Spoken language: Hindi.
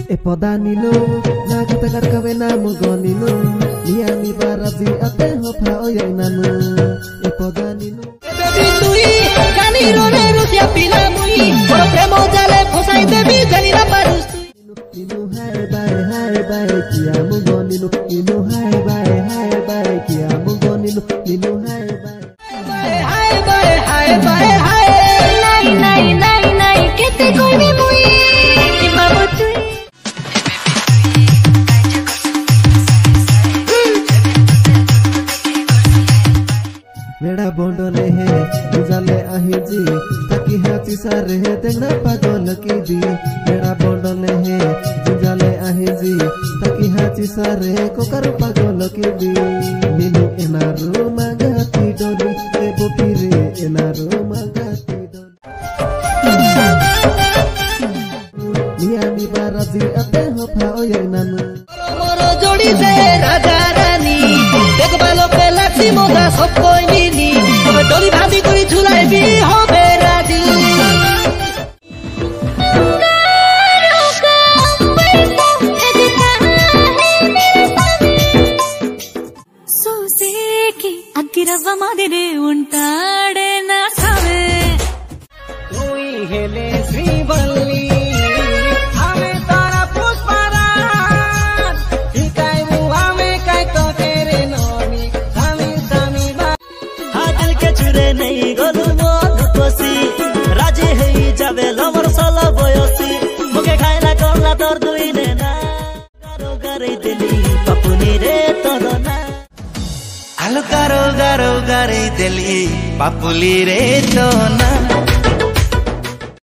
Epodanino, nakatagar kawena mugonino, niami barazi ate hopa oyainanu. Epodanino. Bebindui, kaniro neru siapila mui, premo jale posai devi janira parus. Ninu hai bye kia mugonino, ninu hai bye kia mugonino, ninu hai bye. Nai, kete koi mui, babu tui. मेरा बोंडोले है उजाले आहिजी ताकि हाथी सारे है तेना पागल की दी मेरा बोंडोले है उजाले आहिजी ताकि हाथी सारे को कर पागल की दी नीनु एनारो मागाती डोली ए बोपीरे एनारो मागाती डोली नियामी बाराजी अते होफा ओयनानु मोरो जोड़ी से राजा रानी देखबालो पे लाठी मोगा सब कोई मिली तबे डोरी भाभी कोई झुलाई भी होबे राजी सोसे की अगिरवा मादिरे उंटाडे ना खावे कोई हेले श्रीवल्ली हमें तारा पुष्पराज हिकाई मुआ में काय तो तेरे नोनी सामी सामी बा हादिल के चुरे नहीं गोलू मोन कोसी राजी है जावे लवर साला बयसी मुके खाइला करला तोर दुई ने ना गारो गारे दिली पापुनी रे तोरो ना आलू गारो गारे दिली पापुली रे तो ना